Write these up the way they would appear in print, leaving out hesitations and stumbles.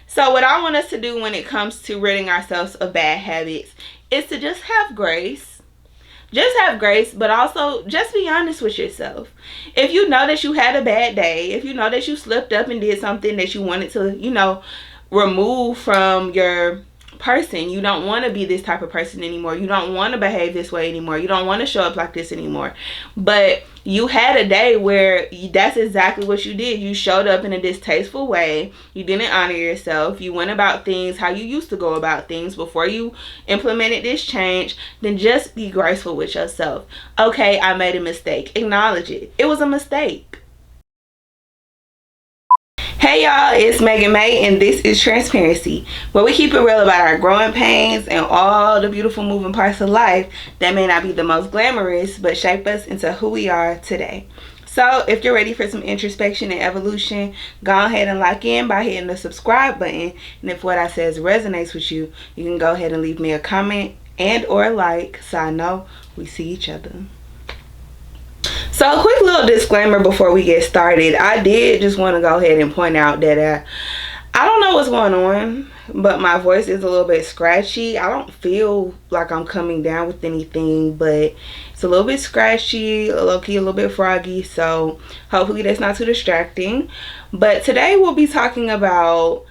So what I want us to do when it comes to ridding ourselves of bad habits is to just have grace. Just have grace, but also just be honest with yourself. If you know that you had a bad day, if you know that you slipped up and did something that you wanted to, remove from your person, you don't want to be this type of person anymore, you don't want to behave this way anymore, you don't want to show up like this anymore, but you had a day where that's exactly what you did. You showed up in a distasteful way, you didn't honor yourself, you went about things how you used to go about things before you implemented this change. Then just be graceful with yourself. Okay, I made a mistake. Acknowledge it. It was a mistake. Hey y'all, it's Megan May and this is Transparency, where we keep it real about our growing pains and all the beautiful moving parts of life that may not be the most glamorous but shape us into who we are today. So if you're ready for some introspection and evolution, go ahead and lock in by hitting the subscribe button. And if what I says resonates with you, you can go ahead and leave me a comment and or a like so I know we see each other. So a quick little disclaimer before we get started. I did just want to go ahead and point out that I don't know what's going on, but my voice is a little bit scratchy. I don't feel like I'm coming down with anything, but it's a little bit scratchy, a little bit froggy, so hopefully that's not too distracting. But today we'll be talking about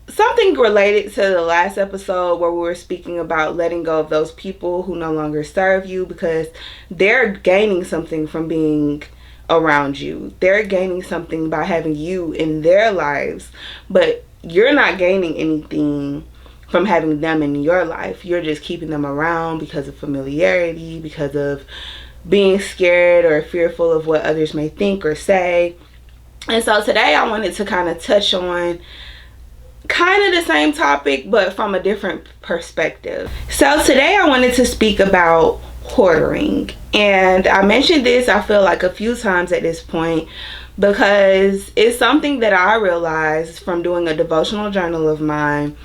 something related to the last episode where we were speaking about letting go of those people who no longer serve you because they're gaining something from being around you. They're gaining something by having you in their lives, but you're not gaining anything from having them in your life. You're just keeping them around because of familiarity, because of being scared or fearful of what others may think or say. And so today I wanted to kind of touch on kind of the same topic but from a different perspective. So today I wanted to speak about hoarding, and I mentioned this I feel like a few times at this point because it's something that I realized from doing a devotional journal of mine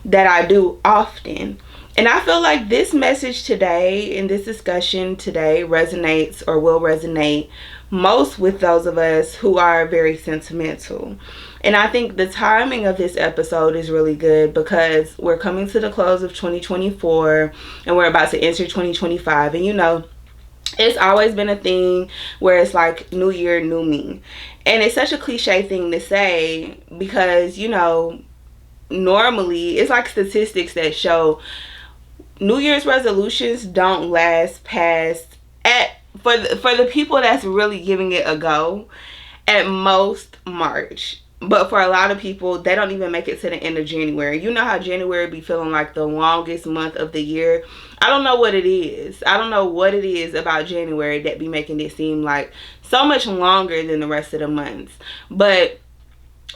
that I do often. And I feel like this message today and this discussion today resonates or will resonate most with those of us who are very sentimental. And I think the timing of this episode is really good because we're coming to the close of 2024 and we're about to enter 2025. And it's always been a thing where it's like new year, new me. And it's such a cliche thing to say because, normally it's like statistics that show New Year's resolutions don't last past for the people that's really giving it a go, at most March. But for a lot of people, they don't even make it to the end of January. You know how January be feeling like the longest month of the year? I don't know what it is. I don't know what it is about January that be making it seem like so much longer than the rest of the months. But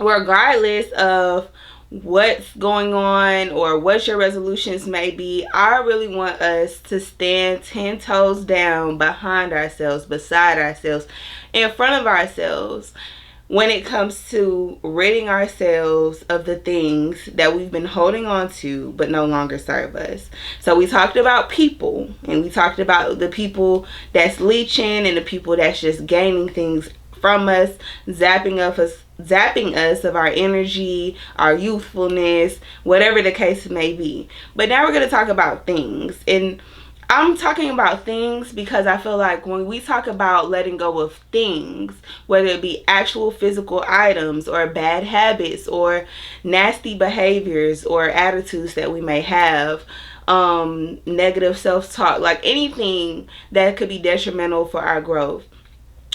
regardless of what's going on or what your resolutions may be, I really want us to stand 10 toes down behind ourselves, beside ourselves, in front of ourselves when it comes to ridding ourselves of the things that we've been holding on to but no longer serve us. So we talked about people, and we talked about the people that's leeching and the people that's just gaining things from us, zapping us of our energy, our youthfulness, whatever the case may be. But now we're going to talk about things. And I'm talking about things because I feel like when we talk about letting go of things, whether it be actual physical items or bad habits or nasty behaviors or attitudes that we may have, negative self-talk, like anything that could be detrimental for our growth.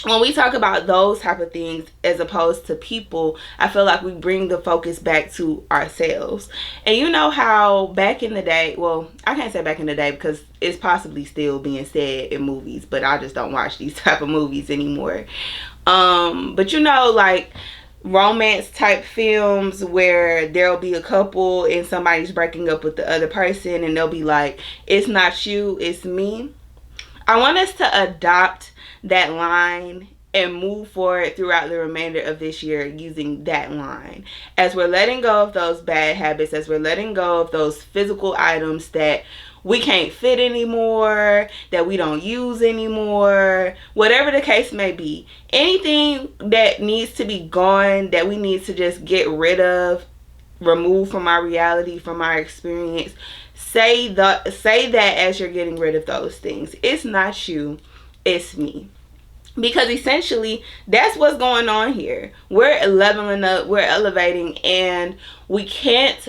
When we talk about those type of things as opposed to people, I feel like we bring the focus back to ourselves. And you know how back in the day, well, I can't say back in the day because it's possibly still being said in movies, but I just don't watch these type of movies anymore. But like romance type films where there'll be a couple and somebody's breaking up with the other person and they'll be like, it's not you, it's me. I want us to adopt that line and move forward throughout the remainder of this year using that line. As we're letting go of those bad habits, as we're letting go of those physical items that we can't fit anymore, that we don't use anymore, whatever the case may be, anything that needs to be gone, that we need to just get rid of removed from our reality, from our experience, say that as you're getting rid of those things. It's not you, it's me. Because essentially that's what's going on here. We're leveling up, we're elevating, and we can't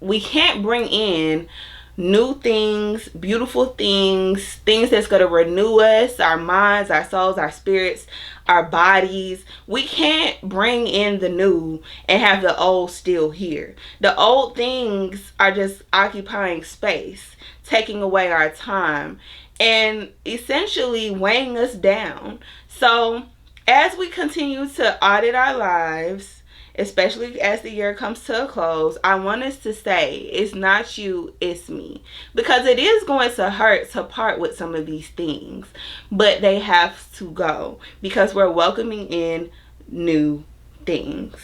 bring in new things, beautiful things, things that's going to renew us, our minds, our souls, our spirits, our bodies. We can't bring in the new and have the old still here. The old things are just occupying space, taking away our time, and essentially weighing us down. So as we continue to audit our lives, especially as the year comes to a close, I want us to say, it's not you, it's me. Because it is going to hurt to part with some of these things, but they have to go because we're welcoming in new things.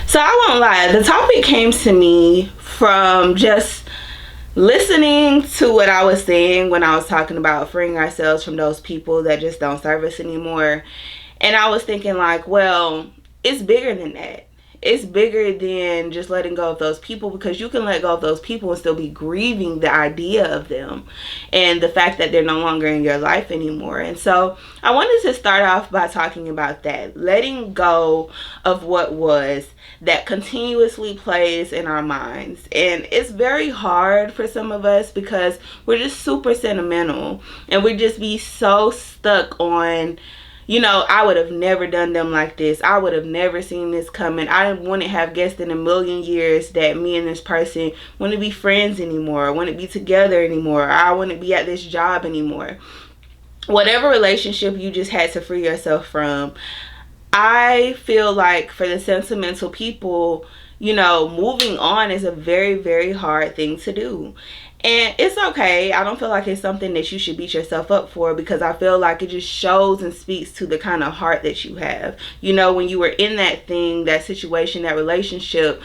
So I won't lie, the topic came to me from just listening to what I was saying when I was talking about freeing ourselves from those people that just don't serve us anymore. And I was thinking like, well, it's bigger than that. It's bigger than just letting go of those people, because you can let go of those people and still be grieving the idea of them and the fact that they're no longer in your life anymore. And so I wanted to start off by talking about that, letting go of what was, that continuously plays in our minds. And it's very hard for some of us because we're just super sentimental and we just be so stuck on, you know, I would have never done them like this. I would have never seen this coming. I wouldn't have guessed in a million years that me and this person wouldn't be friends anymore, wouldn't be together anymore. I wouldn't be at this job anymore. Whatever relationship you just had to free yourself from, I feel like for the sentimental people, you know, moving on is a very, very hard thing to do. And it's okay. I don't feel like it's something that you should beat yourself up for, because I feel like it just shows and speaks to the kind of heart that you have. You know, when you were in that thing, that situation, that relationship,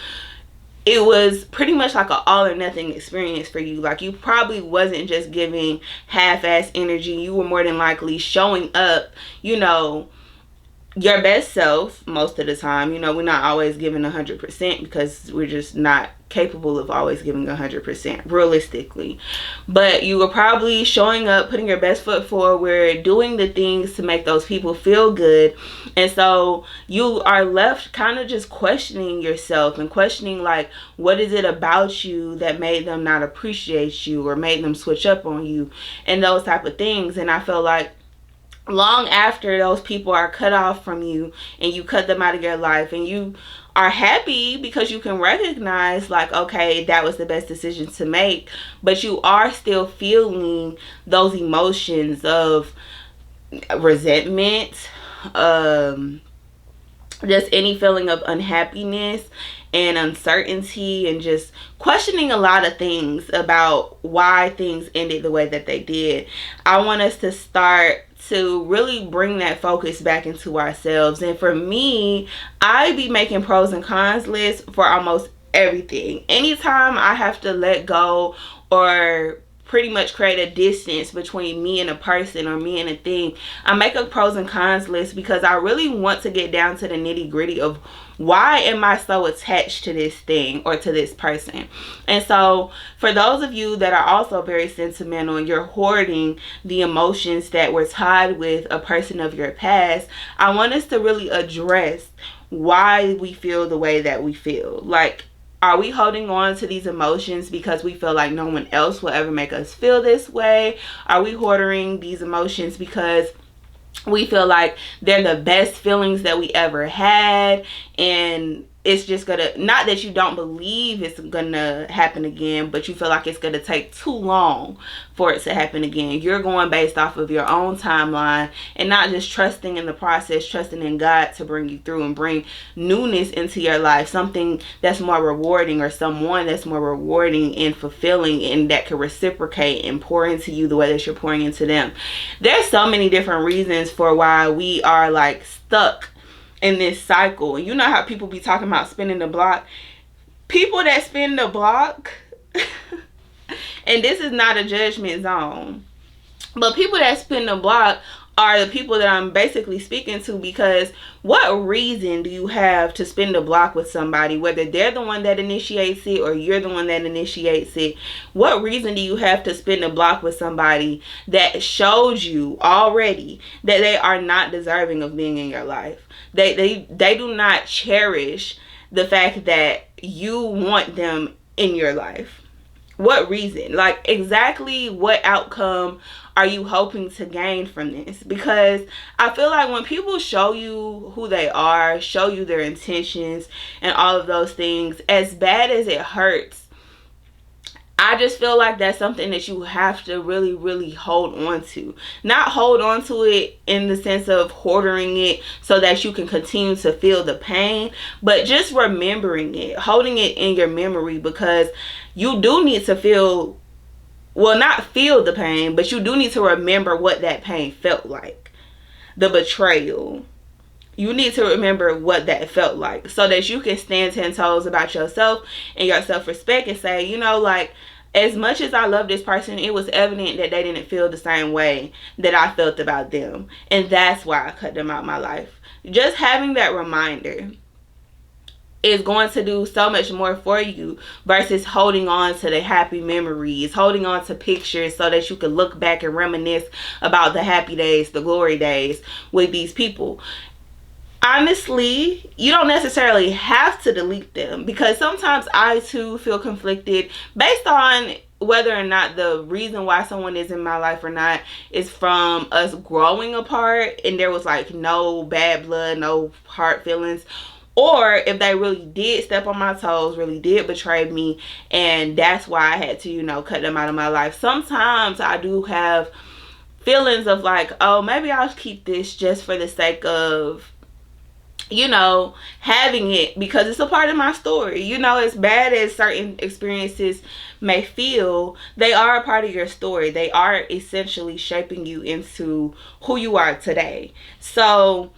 it was pretty much like an all or nothing experience for you. Like, you probably wasn't just giving half-ass energy. You were more than likely showing up, you know, your best self most of the time. You know, we're not always giving 100% because we're just not capable of always giving 100% realistically. But you were probably showing up, putting your best foot forward, doing the things to make those people feel good. And so you are left kind of just questioning yourself and questioning, like, what is it about you that made them not appreciate you or made them switch up on you and those type of things. And I feel like long after those people are cut off from you and you cut them out of your life and you are happy because you can recognize, like, okay, that was the best decision to make, but you are still feeling those emotions of resentment, just any feeling of unhappiness and uncertainty, and just questioning a lot of things about why things ended the way that they did. I want us to start to really bring that focus back into ourselves. And for me, I be making pros and cons lists for almost everything. Anytime I have to let go or pretty much create a distance between me and a person or me and a thing, I make a pros and cons list because I really want to get down to the nitty gritty of why am I so attached to this thing or to this person. And so for those of you that are also very sentimental and you're hoarding the emotions that were tied with a person of your past, I want us to really address why we feel the way that we feel. Like, are we holding on to these emotions because we feel like no one else will ever make us feel this way? Are we hoarding these emotions because we feel like they're the best feelings that we ever had, and it's just gonna, not that you don't believe it's gonna happen again, but you feel like it's gonna take too long for it to happen again? You're going based off of your own timeline and not just trusting in the process, trusting in God to bring you through and bring newness into your life, something that's more rewarding, or someone that's more rewarding and fulfilling and that can reciprocate and pour into you the way that you're pouring into them. There's so many different reasons for why we are like stuck in this cycle. You know how people be talking about spinning the block? People that spin the block and this is not a judgment zone, but people that spin the block are the people that I'm basically speaking to, because what reason do you have to spend a block with somebody, whether they're the one that initiates it or you're the one that initiates it? What reason do you have to spend a block with somebody that shows you already that they are not deserving of being in your life? They do not cherish the fact that you want them in your life. What reason? Like, exactly what outcome are you hoping to gain from this? Because I feel like when people show you who they are, show you their intentions and all of those things, as bad as it hurts, I just feel like that's something that you have to really, really hold on to. Not hold on to it in the sense of hoarding it so that you can continue to feel the pain, but just remembering it, holding it in your memory, because you do need to feel, well, not feel the pain, but you do need to remember what that pain felt like. The betrayal. You need to remember what that felt like so that you can stand 10 toes about yourself and your self-respect and say, you know, like, as much as I love this person, it was evident that they didn't feel the same way that I felt about them. And that's why I cut them out of my life. Just having that reminder is going to do so much more for you versus holding on to the happy memories, holding on to pictures so that you can look back and reminisce about the happy days, the glory days with these people. Honestly, you don't necessarily have to delete them, because sometimes I too feel conflicted based on whether or not the reason why someone is in my life or not is from us growing apart and there was like no bad blood, no hard feelings, or if they really did step on my toes, really did betray me, and that's why I had to, you know, cut them out of my life. Sometimes I do have feelings of like, oh, maybe I'll keep this just for the sake of, you know, having it, because it's a part of my story. You know, as bad as certain experiences may feel, they are a part of your story. They are essentially shaping you into who you are today. So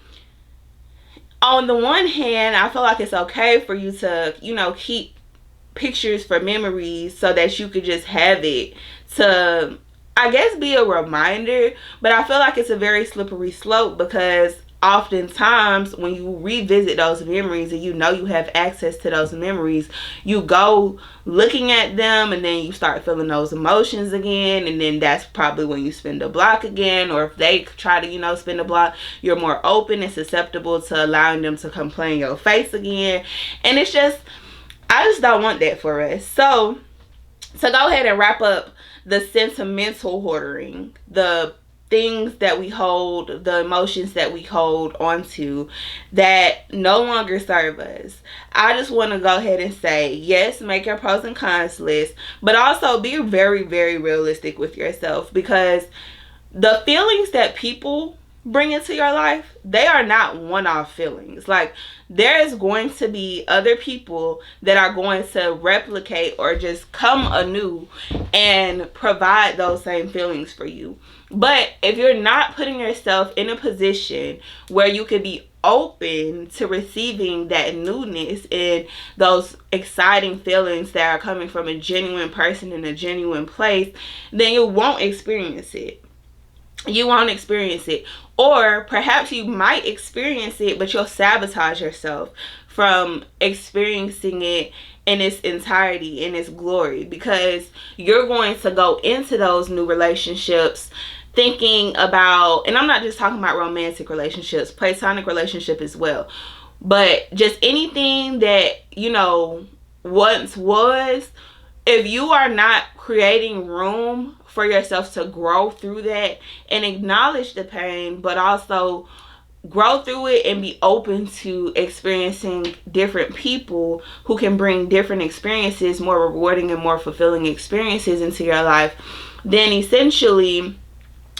on the one hand, I feel like it's okay for you to, you know, keep pictures for memories so that you could just have it to, I guess, be a reminder. But I feel like it's a very slippery slope, because oftentimes when you revisit those memories and you know you have access to those memories, you go looking at them and then you start feeling those emotions again, and then that's probably when you spend a block again. Or if they try to, you know, spend a block, you're more open and susceptible to allowing them to come play in your face again. And it's just, I just don't want that for us. So to go ahead and wrap up the sentimental hoarding, the things that we hold, the emotions that we hold onto that no longer serve us, I just want to go ahead and say, yes, make your pros and cons list, but also be very, very realistic with yourself, because the feelings that people bring into your life, they are not one-off feelings. Like, there is going to be other people that are going to replicate or just come anew and provide those same feelings for you. But if you're not putting yourself in a position where you could be open to receiving that newness and those exciting feelings that are coming from a genuine person in a genuine place, then you won't experience it. You won't experience it. Or perhaps you might experience it, but you'll sabotage yourself from experiencing it in its entirety, in its glory, because you're going to go into those new relationships thinking about, and I'm not just talking about romantic relationships, platonic relationship as well, but just anything that, you know, once was, if you are not creating room for yourself to grow through that and acknowledge the pain, but also grow through it and be open to experiencing different people who can bring different experiences, more rewarding and more fulfilling experiences into your life, then essentially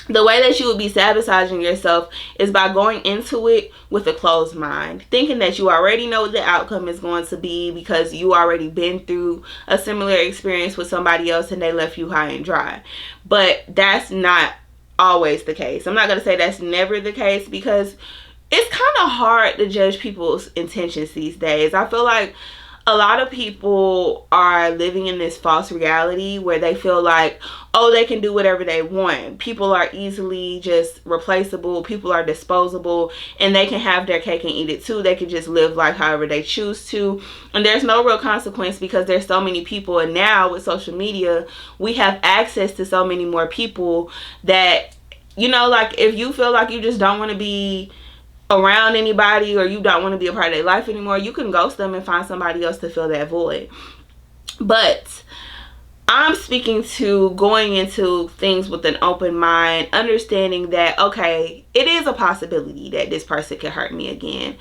the way that you would be sabotaging yourself is by going into it with a closed mind, thinking that you already know what the outcome is going to be because you already been through a similar experience with somebody else and they left you high and dry. But that's not always the case. I'm not going to say that's never the case, because it's kind of hard to judge people's intentions these days. I feel like a lot of people are living in this false reality where they feel like, oh, they can do whatever they want. People are easily just replaceable. People are disposable, and they can have their cake and eat it too. They can just live life however they choose to. And there's no real consequence because there's so many people. And now with social media, we have access to so many more people that, you know, like if you feel like you just don't want to be around anybody or you don't want to be a part of their life anymore, you can ghost them and find somebody else to fill that void. But I'm speaking to going into things with an open mind, understanding that, okay, it is a possibility that this person could hurt me again,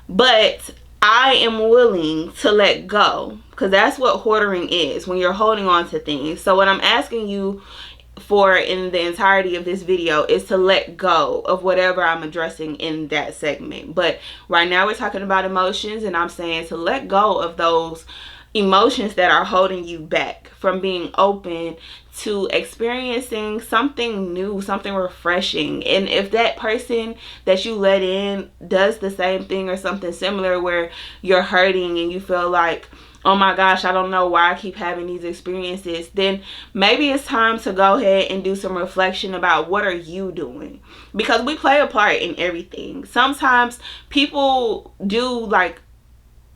but I am willing to let go, because that's what hoarding is, when you're holding on to things. So what I'm asking you for in the entirety of this video is to let go of whatever I'm addressing in that segment. But right now we're talking about emotions, and I'm saying to let go of those emotions that are holding you back from being open to experiencing something new, something refreshing. And if that person that you let in does the same thing or something similar where you're hurting and you feel like, oh my gosh, I don't know why I keep having these experiences, then maybe it's time to go ahead and do some reflection about what are you doing, because we play a part in everything. Sometimes people do like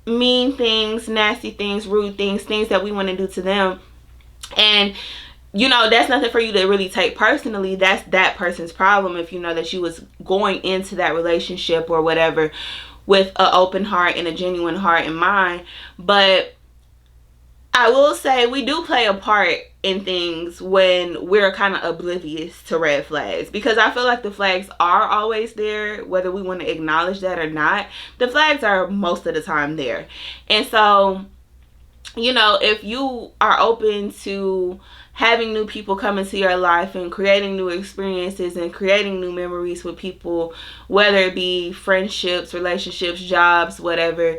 mean things, nasty things, rude things, things that we want to do to them, and you know, that's nothing for you to really take personally. That's that person's problem. If you know that you was going into that relationship or whatever with an open heart and a genuine heart and mind. But I will say we do play a part in things when we're kind of oblivious to red flags, because I feel like the flags are always there, whether we want to acknowledge that or not. The flags are most of the time there. And so, you know, if you are open to having new people come into your life and creating new experiences and creating new memories with people, whether it be friendships, relationships, jobs, whatever,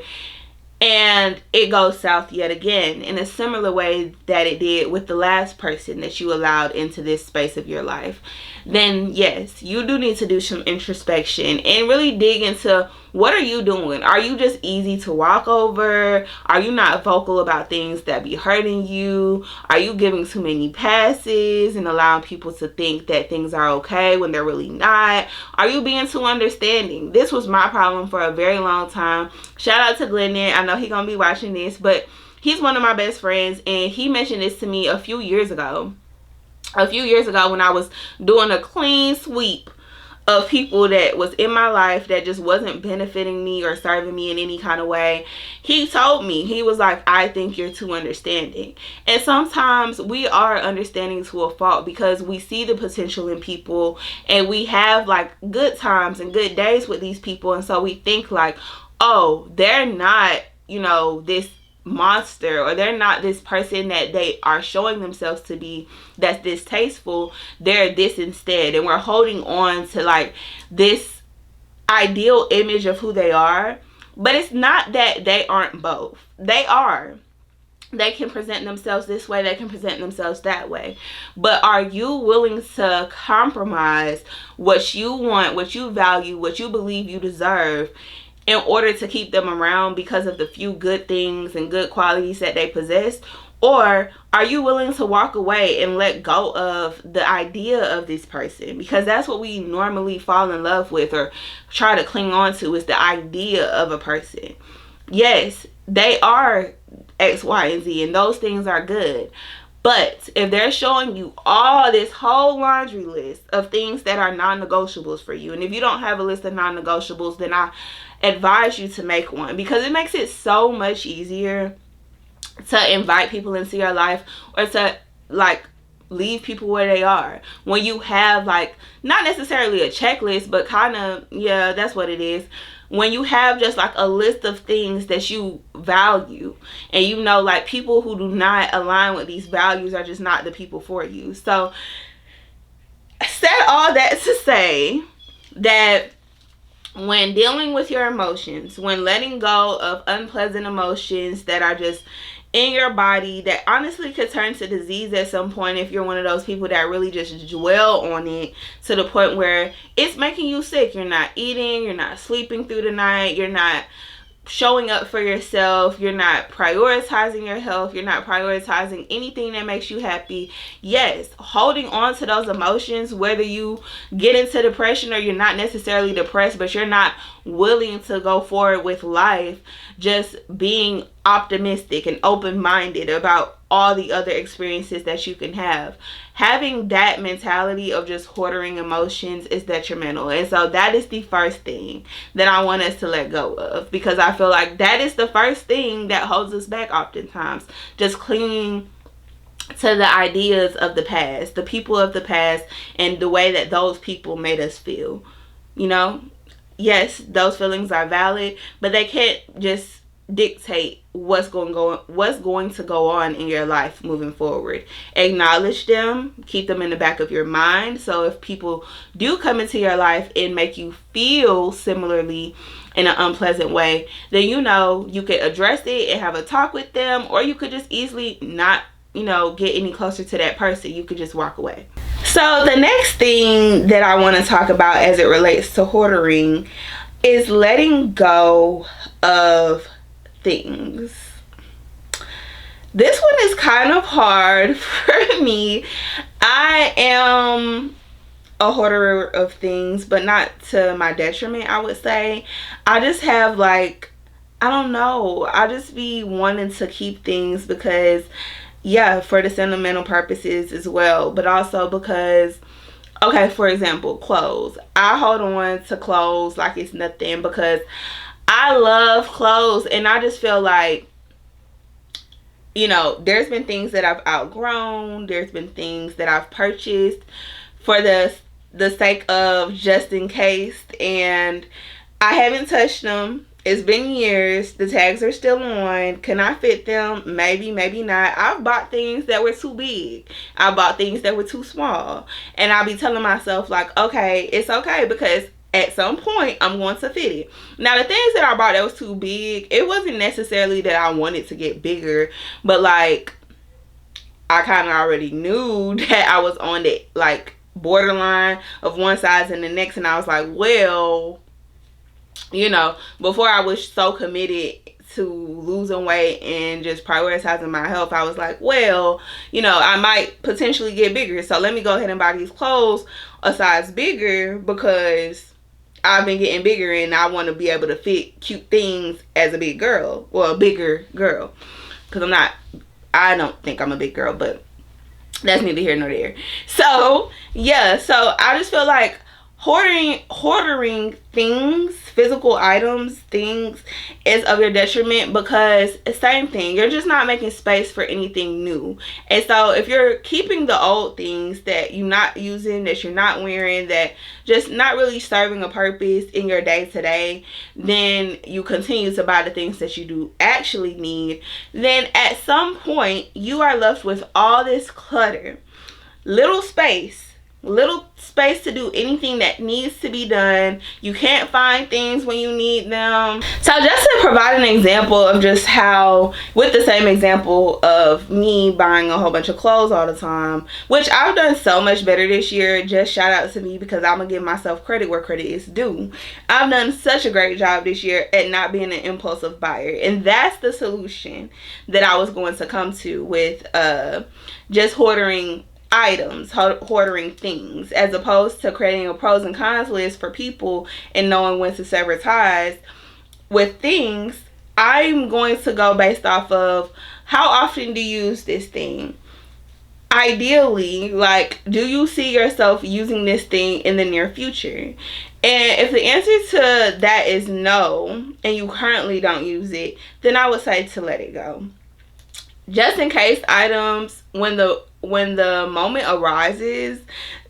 and it goes south yet again in a similar way that it did with the last person that you allowed into this space of your life, then yes, you do need to do some introspection and really dig into what are you doing. Are you just easy to walk over? Are you not vocal about things that be hurting you? Are you giving too many passes and allowing people to think that things are okay when they're really not? Are you being too understanding? This was my problem for a very long time. Shout out to Glendon. I know he gonna be watching this, but he's one of my best friends, and he mentioned this to me a few years ago when I was doing a clean sweep of people that was in my life that just wasn't benefiting me or serving me in any kind of way. He told me, he was like, I think you're too understanding. And sometimes we are understanding to a fault because we see the potential in people and we have like good times and good days with these people, and so we think like, oh, they're not, you know, this monster, or they're not this person that they are showing themselves to be that's distasteful. They're this instead, and we're holding on to like this ideal image of who they are. But it's not that they aren't both. They are. They can present themselves this way, they can present themselves that way. But are you willing to compromise what you want, what you value, what you believe you deserve, in order to keep them around because of the few good things and good qualities that they possess? Or are you willing to walk away and let go of the idea of this person? Because that's what we normally fall in love with or try to cling on to, is the idea of a person. Yes, they are X, Y, and Z, and those things are good. But if they're showing you all this whole laundry list of things that are non-negotiables for you, and if you don't have a list of non-negotiables, then I advise you to make one, because it makes it so much easier to invite people into your life or to like leave people where they are when you have like not necessarily a checklist, but kind of, yeah, that's what it is, when you have just like a list of things that you value, and you know like people who do not align with these values are just not the people for you. So said all that to say that when dealing with your emotions, when letting go of unpleasant emotions that are just in your body that honestly could turn to disease at some point, if you're one of those people that really just dwell on it to the point where it's making you sick. You're not eating, you're not sleeping through the night, you're not showing up for yourself, you're not prioritizing your health, you're not prioritizing anything that makes you happy. Yes, holding on to those emotions, whether you get into depression or you're not necessarily depressed, but you're not willing to go forward with life, just being optimistic and open-minded about all the other experiences that you can have. Having that mentality of just hoarding emotions is detrimental. And so that is the first thing that I want us to let go of, because I feel like that is the first thing that holds us back oftentimes. Just clinging to the ideas of the past, the people of the past, and the way that those people made us feel. You know, yes, those feelings are valid, but they can't just dictate what's going to go on in your life moving forward. Acknowledge them, keep them in the back of your mind, so if people do come into your life and make you feel similarly in an unpleasant way, then you know you could address it and have a talk with them, or you could just easily not, you know, get any closer to that person. You could just walk away. So the next thing that I want to talk about as it relates to hoarding is letting go of things. This one is kind of hard for me. I am a hoarder of things, but not to my detriment, I would say. I just have, like, I don't know, I just be wanting to keep things because, yeah, for the sentimental purposes as well, but also because, okay, for example, clothes. I hold on to clothes like it's nothing because I love clothes, and I just feel like, you know, there's been things that I've outgrown, there's been things that I've purchased for the sake of just in case, and I haven't touched them. It's been years. The tags are still on. Can I fit them? Maybe, maybe not. I've bought things that were too big. I bought things that were too small. And I'll be telling myself, like, okay, it's okay, because at some point I'm going to fit it. Now, the things that I bought that was too big, it wasn't necessarily that I wanted to get bigger, but like, I kind of already knew that I was on the, like, borderline of one size and the next, and I was like, well, you know, before I was so committed to losing weight and just prioritizing my health, I was like, well, you know, I might potentially get bigger, so let me go ahead and buy these clothes a size bigger, because I've been getting bigger and I want to be able to fit cute things as a big girl, well, a bigger girl, because I don't think I'm a big girl, but that's neither here nor there. So yeah, so I just feel like hoarding things, physical items, things, is of your detriment, because same thing, you're just not making space for anything new. And so if you're keeping the old things that you're not using, that you're not wearing, that just not really serving a purpose in your day-to-day, then you continue to buy the things that you do actually need, then at some point you are left with all this clutter, little space to do anything that needs to be done. You can't find things when you need them. So just to provide an example of just how, with the same example of me buying a whole bunch of clothes all the time, which I've done so much better this year, just shout out to me, because I'm gonna give myself credit where credit is due. I've done such a great job this year at not being an impulsive buyer, and that's the solution that I was going to come to with just hoarding items, hoarding things, as opposed to creating a pros and cons list for people and knowing when to sever ties. With things, I'm going to go based off of how often do you use this thing. Ideally, like, do you see yourself using this thing in the near future? And if the answer to that is no, and you currently don't use it, then I would say to let it go. Just in case items, when the moment arises,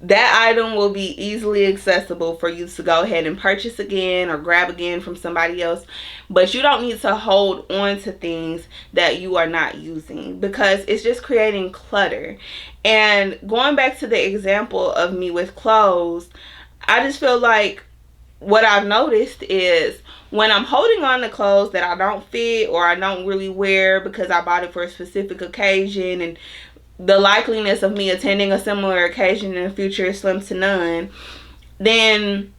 that item will be easily accessible for you to go ahead and purchase again or grab again from somebody else. But you don't need to hold on to things that you are not using, because it's just creating clutter. And going back to the example of me with clothes, I just feel like what I've noticed is when I'm holding on to clothes that I don't fit or I don't really wear because I bought it for a specific occasion, and the likeliness of me attending a similar occasion in the future is slim to none, then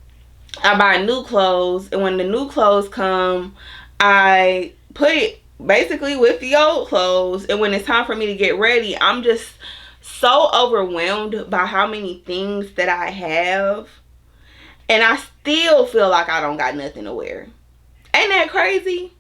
I buy new clothes, and when the new clothes come, I put it basically with the old clothes, and when it's time for me to get ready, I'm just so overwhelmed by how many things that I have, and I still feel like I don't got nothing to wear. Ain't that crazy?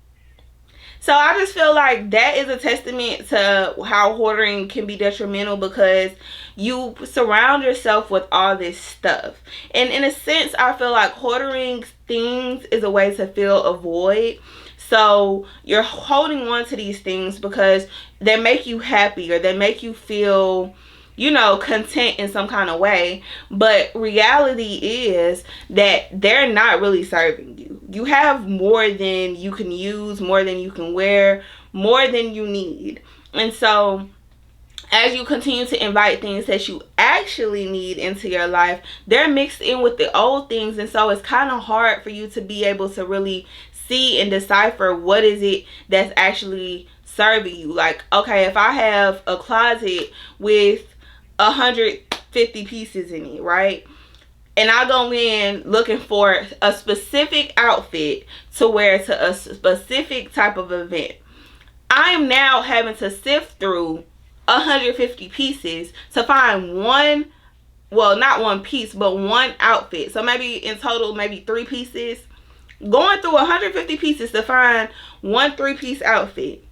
So I just feel like that is a testament to how hoarding can be detrimental, because you surround yourself with all this stuff. And in a sense, I feel like hoarding things is a way to fill a void. So you're holding on to these things because they make you happy, or they make you feel, you know, content in some kind of way. But reality is that they're not really serving you. You have more than you can use, more than you can wear, more than you need. And so as you continue to invite things that you actually need into your life, they're mixed in with the old things. And so it's kind of hard for you to be able to really see and decipher what is it that's actually serving you. Like, okay, if I have a closet with 150 pieces in it, right? And I go in looking for a specific outfit to wear to a specific type of event. I am now having to sift through 150 pieces to find one, well, not one piece, but one outfit. So maybe in total, maybe 3 pieces. Going through 150 pieces to find one 3-piece outfit.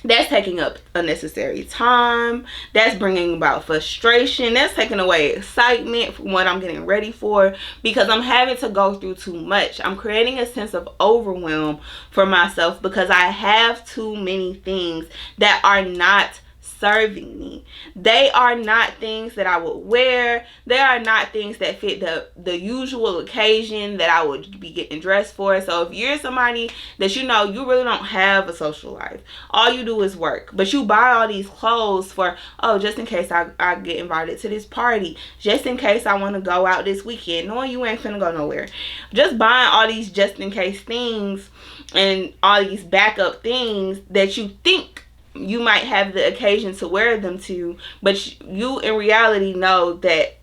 That's taking up unnecessary time. That's bringing about frustration. That's taking away excitement from what I'm getting ready for, because I'm having to go through too much. I'm creating a sense of overwhelm for myself because I have too many things that are not serving me. They are not things that I would wear. They are not things that fit the usual occasion that I would be getting dressed for. So if you're somebody that, you know, you really don't have a social life, all you do is work, but you buy all these clothes for, oh, just in case I get invited to this party, just in case I want to go out this weekend, knowing you ain't finna go nowhere. Just buying all these just in case things and all these backup things that you think you might have the occasion to wear them to, but you in reality know that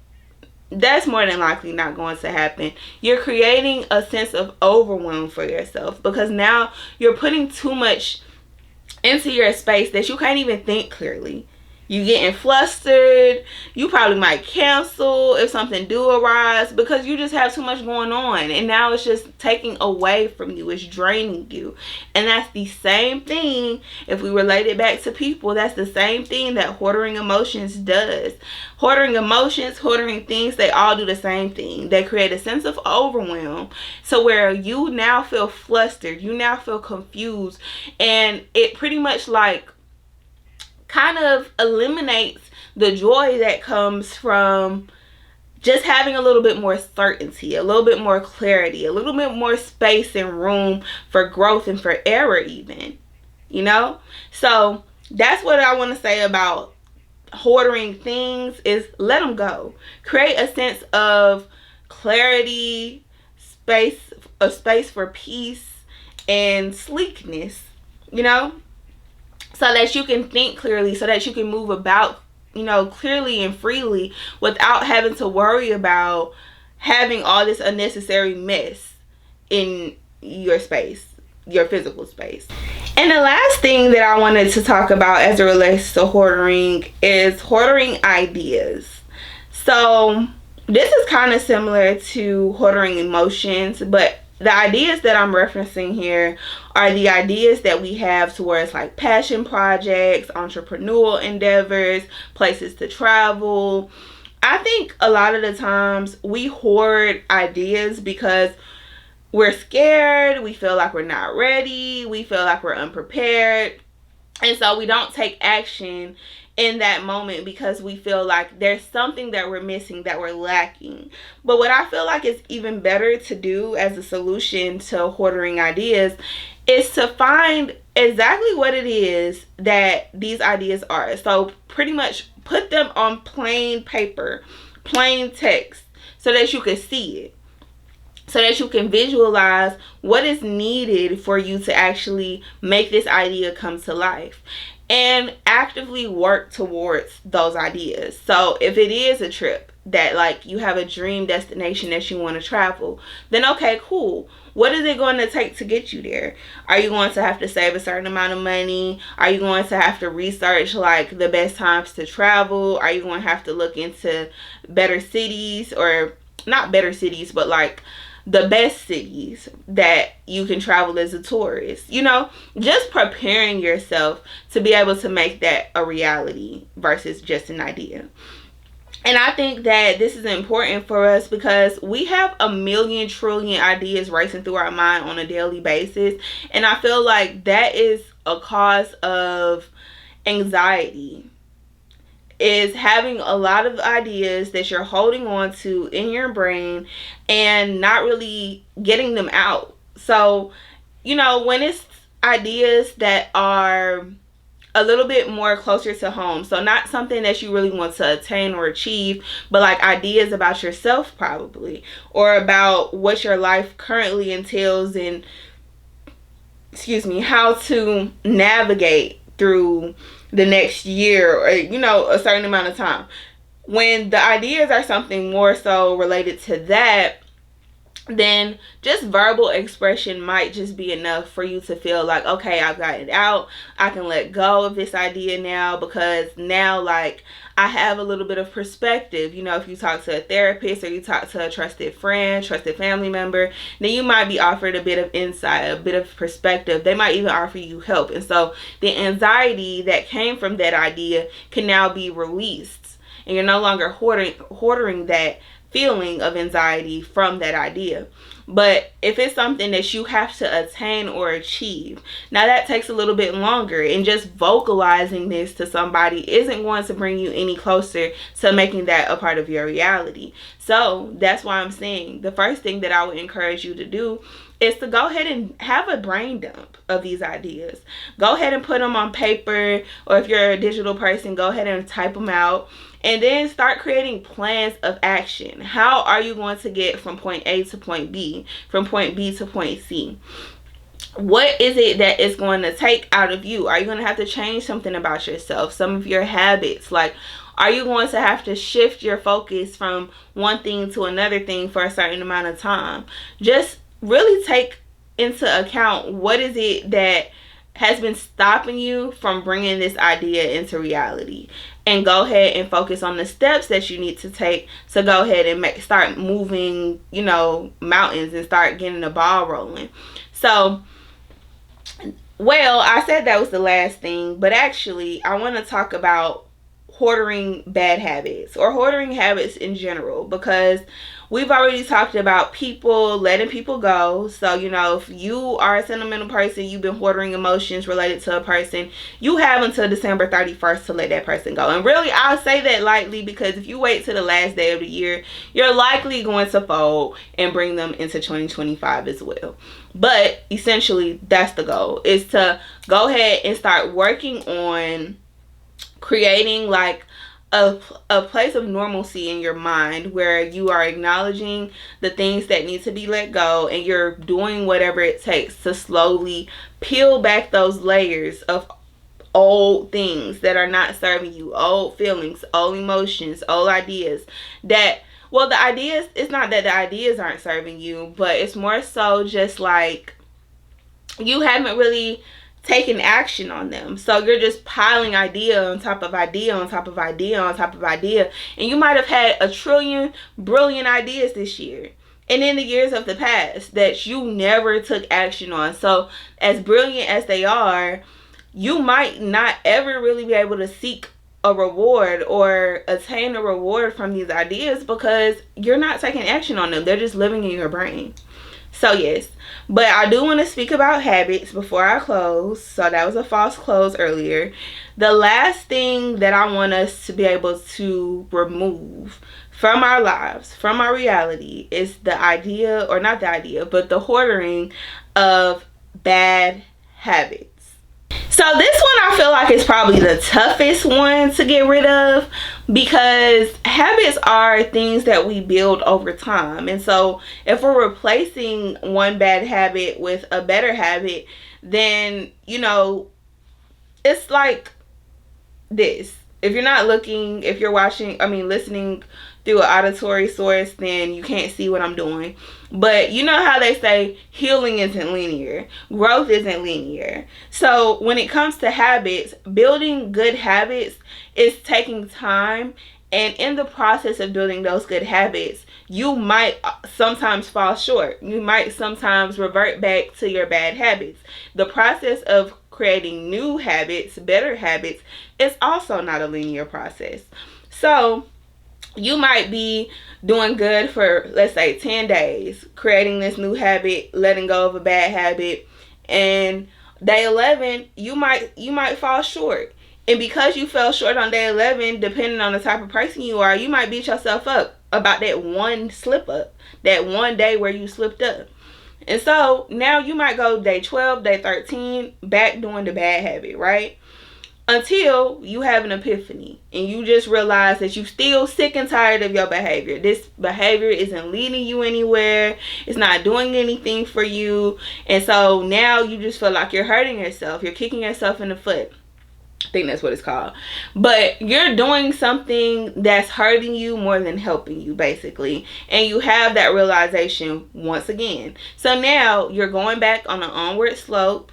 that's more than likely not going to happen. You're creating a sense of overwhelm for yourself because now you're putting too much into your space that you can't even think clearly. You getting flustered. You probably might cancel if something do arise because you just have too much going on, and now it's just taking away from you. It's draining you. And that's the same thing, if we relate it back to people, that's the same thing that hoarding emotions does. Hoarding emotions, hoarding things, they all do the same thing. They create a sense of overwhelm, so where you now feel flustered, you now feel confused, and it pretty much like kind of eliminates the joy that comes from just having a little bit more certainty, a little bit more clarity, a little bit more space and room for growth and for error even, you know? So that's what I want to say about hoarding things, is let them go. Create a sense of clarity, a space for peace and sleekness, you know? So that you can think clearly, so that you can move about, you know, clearly and freely without having to worry about having all this unnecessary mess in your space, your physical space. And the last thing that I wanted to talk about as it relates to hoarding is hoarding ideas. So this is kind of similar to hoarding emotions, but the ideas that I'm referencing here are the ideas that we have towards like passion projects, entrepreneurial endeavors, places to travel. I think a lot of the times we hoard ideas because we're scared, we feel like we're not ready, we feel like we're unprepared, and so we don't take action in that moment because we feel like there's something that we're missing, that we're lacking. But what I feel like is even better to do as a solution to hoarding ideas is to find exactly what it is that these ideas are. So pretty much put them on plain paper, plain text, so that you can see it, so that you can visualize what is needed for you to actually make this idea come to life. And after actively work towards those ideas. So if it is a trip that, like, you have a dream destination that you want to travel, then okay, cool. What is it going to take to get you there? Are you going to have to save a certain amount of money? Are you going to have to research, like, the best times to travel? Are you going to have to look into better cities, or not better cities, but like the best cities that you can travel as a tourist? You know, just preparing yourself to be able to make that a reality versus just an idea. And I think that this is important for us because we have a million trillion ideas racing through our mind on a daily basis. And I feel like that is a cause of anxiety, is having a lot of ideas that you're holding on to in your brain and not really getting them out. So, you know, when it's ideas that are a little bit more closer to home, so not something that you really want to attain or achieve, but like ideas about yourself probably, or about what your life currently entails, and how to navigate through the next year, or, you know, a certain amount of time. When the ideas are something more so related to that, then just verbal expression might just be enough for you to feel like, okay, I've got it out. I can let go of this idea now, because now, like, I have a little bit of perspective. You know, if you talk to a therapist or you talk to a trusted friend, trusted family member, then you might be offered a bit of insight, a bit of perspective. They might even offer you help. And so the anxiety that came from that idea can now be released. And you're no longer hoarding that feeling of anxiety from that idea. But if it's something that you have to attain or achieve, now that takes a little bit longer, and just vocalizing this to somebody isn't going to bring you any closer to making that a part of your reality. So that's why I'm saying the first thing that I would encourage you to do is to go ahead and have a brain dump of these ideas. Go ahead and put them on paper, or if you're a digital person, go ahead and type them out. And then start creating plans of action. How are you going to get from point A to point B, from point B to point C? What is it that it's going to take out of you? Are you going to have to change something about yourself? Some of your habits, like, are you going to have to shift your focus from one thing to another thing for a certain amount of time? Just really take into account what is it that has been stopping you from bringing this idea into reality, and go ahead and focus on the steps that you need to take to go ahead and start moving, you know, mountains, and start getting the ball rolling. So, well, I said that was the last thing, but actually I want to talk about hoarding bad habits, or hoarding habits in general, because we've already talked about people letting people go. So, you know, if you are a sentimental person, you've been hoarding emotions related to a person, you have until December 31st to let that person go. And really, I'll say that lightly, because if you wait till the last day of the year, you're likely going to fold and bring them into 2025 as well. But essentially, that's the goal, is to go ahead and start working on creating like a place of normalcy in your mind, where you are acknowledging the things that need to be let go, and you're doing whatever it takes to slowly peel back those layers of old things that are not serving you, old feelings, old emotions, old ideas that, well, the ideas, it's not that the ideas aren't serving you, but it's more so just like you haven't really taking action on them. So you're just piling idea on top of idea on top of idea on top of idea, and you might have had a trillion brilliant ideas this year and in the years of the past that you never took action on. So as brilliant as they are, you might not ever really be able to seek a reward or attain a reward from these ideas, because you're not taking action on them. They're just living in your brain. So yes, but I do want to speak about habits before I close. So that was a false close earlier. The last thing that I want us to be able to remove from our lives, from our reality, is the idea, or not the idea, but the hoarding of bad habits. So this one I feel like is probably the toughest one to get rid of, because habits are things that we build over time. And so if we're replacing one bad habit with a better habit, then, you know, it's like this. If you're not looking, if you're listening through an auditory source, then you can't see what I'm doing. But you know how they say healing isn't linear, growth isn't linear. So when it comes to habits, building good habits is taking time. And in the process of building those good habits, you might sometimes fall short. You might sometimes revert back to your bad habits. The process of creating new habits, better habits, is also not a linear process. So you might be doing good for, let's say, 10 days, creating this new habit, letting go of a bad habit, and day 11, you might fall short. And because you fell short on day 11, depending on the type of person you are, you might beat yourself up about that one slip up, that one day where you slipped up. And so now you might go day 12, day 13, back doing the bad habit, right? Until you have an epiphany and you just realize that you still sick and tired of your behavior. This behavior isn't leading you anywhere. It's not doing anything for you. And so now you just feel like you're hurting yourself. You're kicking yourself in the foot. I think that's what it's called. But you're doing something that's hurting you more than helping you, basically. And you have that realization once again. So now you're going back on an upward slope,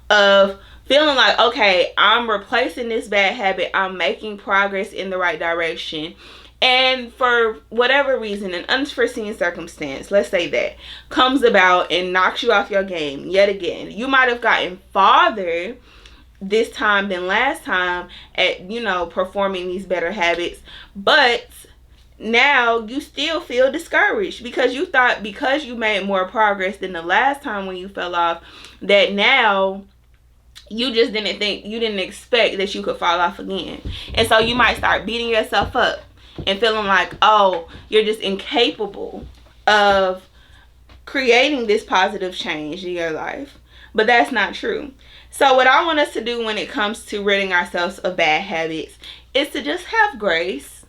of feeling like, okay, I'm replacing this bad habit. I'm making progress in the right direction. And for whatever reason, an unforeseen circumstance, let's say that, comes about and knocks you off your game yet again. You might have gotten farther this time than last time at, performing these better habits. But now you still feel discouraged because you thought because you made more progress than the last time when you fell off, that now you just didn't expect that you could fall off again. And so you might start beating yourself up and feeling like, oh, you're just incapable of creating this positive change in your life. But that's not true. So what I want us to do when it comes to ridding ourselves of bad habits is to just have grace.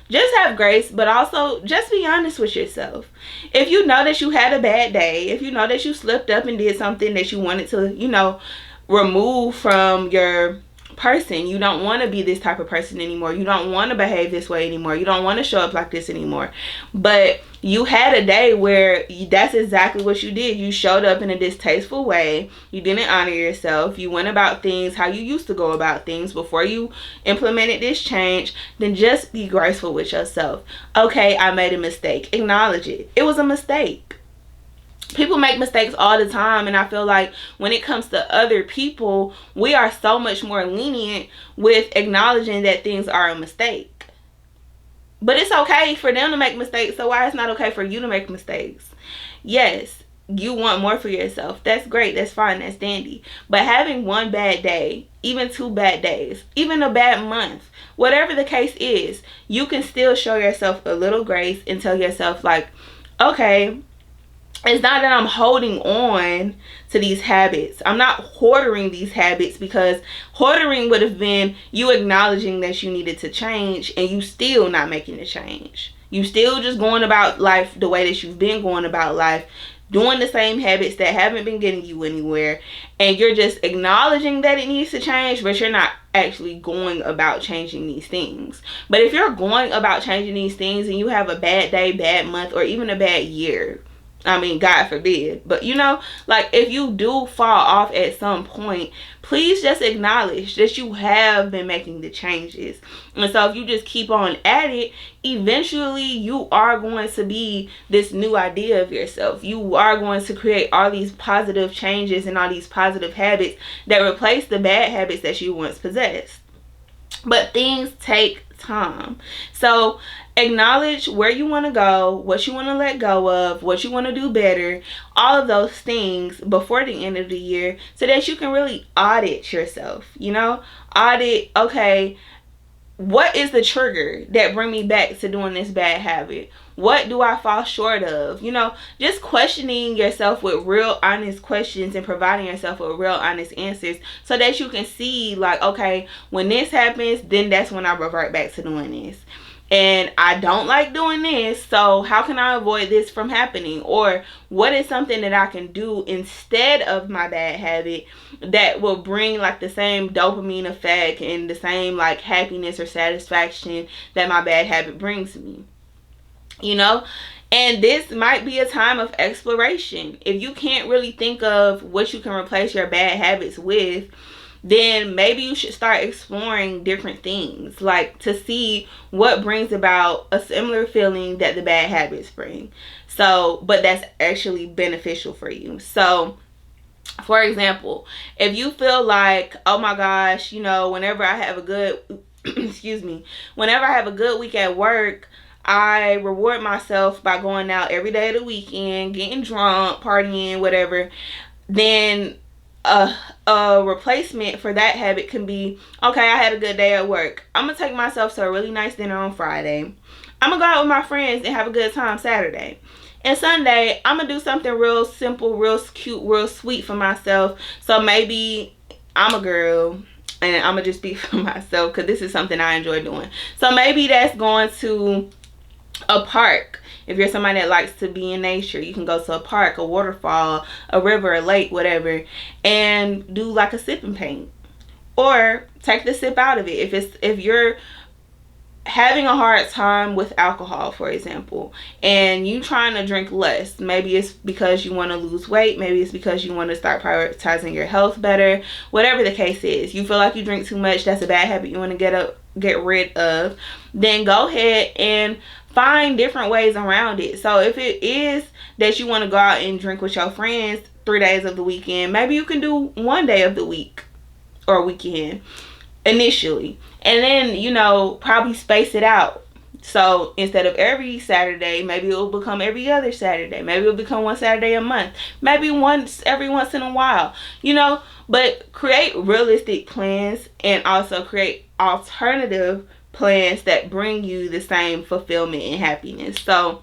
Just have grace, but also just be honest with yourself. If you know that you had a bad day, if you know that you slipped up and did something that you wanted to, remove from your person, you don't want to be this type of person anymore, you don't want to behave this way anymore, you don't want to show up like this anymore, but you had a day where that's exactly what you did. You showed up in a distasteful way, you didn't honor yourself, you went about things how you used to go about things before you implemented this change, then just be graceful with yourself. Okay, I made a mistake. Acknowledge it. It was a mistake. People make mistakes all the time, and I feel like when it comes to other people, we are so much more lenient with acknowledging that things are a mistake. But it's okay for them to make mistakes, so why it's not okay for you to make mistakes? Yes, you want more for yourself. That's great, that's fine, that's dandy. But having one bad day, even 2 bad days, even a bad month, whatever the case is, you can still show yourself a little grace and tell yourself like, okay, it's not that I'm holding on to these habits. I'm not hoarding these habits, because hoarding would have been you acknowledging that you needed to change and you still not making the change. You still just going about life the way that you've been going about life, doing the same habits that haven't been getting you anywhere, and you're just acknowledging that it needs to change, but you're not actually going about changing these things. But if you're going about changing these things and you have a bad day, bad month, or even a bad year, God forbid, but if you do fall off at some point, please just acknowledge that you have been making the changes. And so if you just keep on at it, eventually you are going to be this new idea of yourself. You are going to create all these positive changes and all these positive habits that replace the bad habits that you once possessed. But things take time. So acknowledge where you want to go, what you want to let go of, what you want to do better, all of those things before the end of the year, so that you can really audit yourself. Audit, okay, what is the trigger that bring me back to doing this bad habit? What do I fall short of? Just questioning yourself with real honest questions and providing yourself with real honest answers, so that you can see like, okay, when this happens, then that's when I revert back to doing this. and I don't like doing this, so how can I avoid this from happening? Or what is something that I can do instead of my bad habit that will bring like the same dopamine effect and the same like happiness or satisfaction that my bad habit brings me, you know? And this might be a time of exploration. If you can't really think of what you can replace your bad habits with, then maybe you should start exploring different things, like to see what brings about a similar feeling that the bad habits bring. So, but that's actually beneficial for you. So, for example, if you feel like, oh my gosh, you know, whenever I have a good, excuse me, whenever I have a good week at work, I reward myself by going out every day of the weekend, getting drunk, partying, whatever, then a replacement for that habit can be, okay, I had a good day at work. I'm going to take myself to a really nice dinner on Friday. I'm going to go out with my friends and have a good time Saturday. And Sunday, I'm going to do something real simple, real cute, real sweet for myself. So maybe I'm a girl and I'm going to just speak for myself because this is something I enjoy doing. So maybe that's going to a park. If you're somebody that likes to be in nature, you can go to a park, a waterfall, a river, a lake, whatever, and do like a sip and paint. Or take the sip out of it. If you're having a hard time with alcohol, for example, and you trying to drink less, maybe it's because you want to lose weight, maybe it's because you want to start prioritizing your health better, whatever the case is, you feel like you drink too much, that's a bad habit you want to get rid of, then go ahead and find different ways around it. So if it is that you want to go out and drink with your friends 3 days of the weekend, maybe you can do 1 day of the week or weekend initially, and then, you know, probably space it out. So instead of every Saturday, maybe it will become every other Saturday, maybe it'll become 1 Saturday a month, maybe every once in a while, you know. But create realistic plans and also create alternative plans that bring you the same fulfillment and happiness. So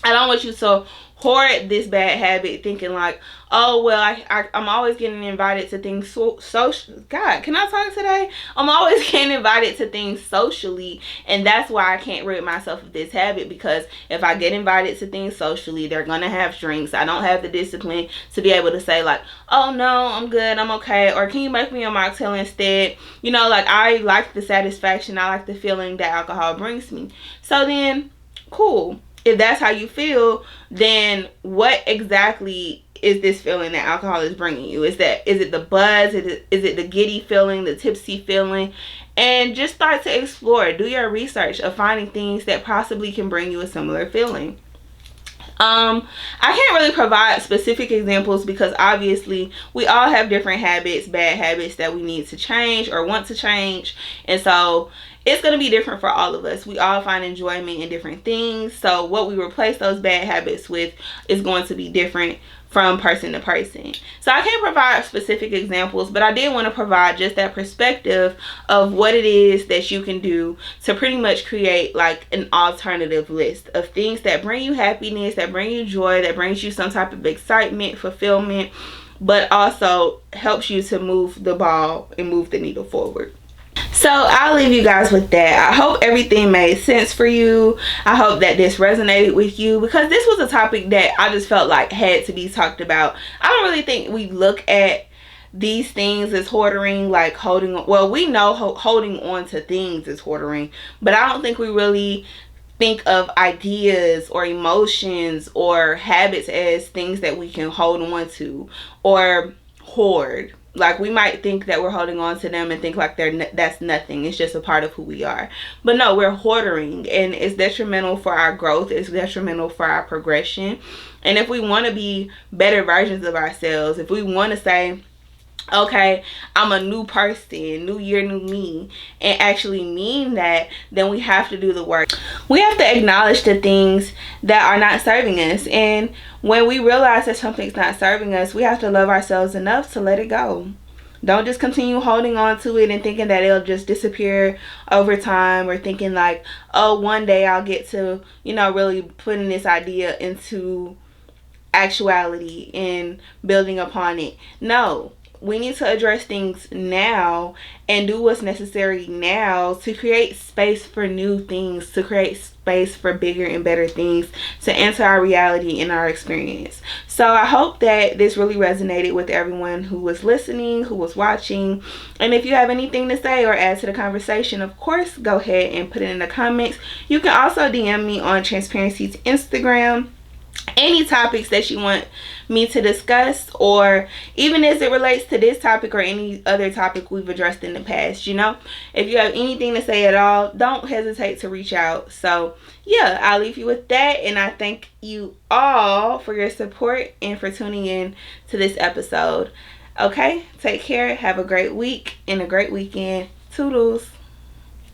I don't want you to hoard this bad habit thinking like, oh well, I'm always getting invited to things social. God, can I talk today? I'm always getting invited to things socially, and that's why I can't rid myself of this habit, because if I get invited to things socially, they're gonna have drinks. I don't have the discipline to be able to say like, oh no, I'm good, I'm okay, or can you make me a mocktail instead? You know, like I like the satisfaction, I like the feeling that alcohol brings me. So then, cool. If that's how you feel, then what exactly is this feeling that alcohol is bringing you? Is it the buzz? Is it the giddy feeling, the tipsy feeling? And just start to explore. Do your research of finding things that possibly can bring you a similar feeling. I can't really provide specific examples because obviously we all have different habits, bad habits that we need to change or want to change. And so it's going to be different for all of us. We all find enjoyment in different things. So what we replace those bad habits with is going to be different from person to person. So I can't provide specific examples, but I did want to provide just that perspective of what it is that you can do to pretty much create like an alternative list of things that bring you happiness, that bring you joy, that brings you some type of excitement, fulfillment, but also helps you to move the ball and move the needle forward. So I'll leave you guys with that. I hope everything made sense for you. I hope that this resonated with you, because this was a topic that I just felt like had to be talked about. I don't really think we look at these things as hoarding, like holding, well, we know holding on to things is hoarding, but I don't think we really think of ideas or emotions or habits as things that we can hold on to or hoard. Like we might think that we're holding on to them and think like that's nothing, it's just a part of who we are. But no, we're hoarding, and it's detrimental for our growth, it's detrimental for our progression. And if we want to be better versions of ourselves, if we want to say, okay, I'm a new person, new year, new me, and actually mean that, then we have to do the work. We have to acknowledge the things that are not serving us, and when we realize that something's not serving us, we have to love ourselves enough to let it go. Don't just continue holding on to it and thinking that it'll just disappear over time, or thinking like, oh, one day I'll get to, you know, really putting this idea into actuality and building upon it. No. we need to address things now and do what's necessary now to create space for new things, to create space for bigger and better things to enter our reality and our experience. So I hope that this really resonated with everyone who was listening, who was watching. And if you have anything to say or add to the conversation, of course, go ahead and put it in the comments. You can also DM me on Transparency's Instagram. Any topics that you want me to discuss, or even as it relates to this topic or any other topic we've addressed in the past, if you have anything to say at all, don't hesitate to reach out. So yeah, I'll leave you with that, and I thank you all for your support and for tuning in to this episode. Okay, take care, have a great week and a great weekend. Toodles.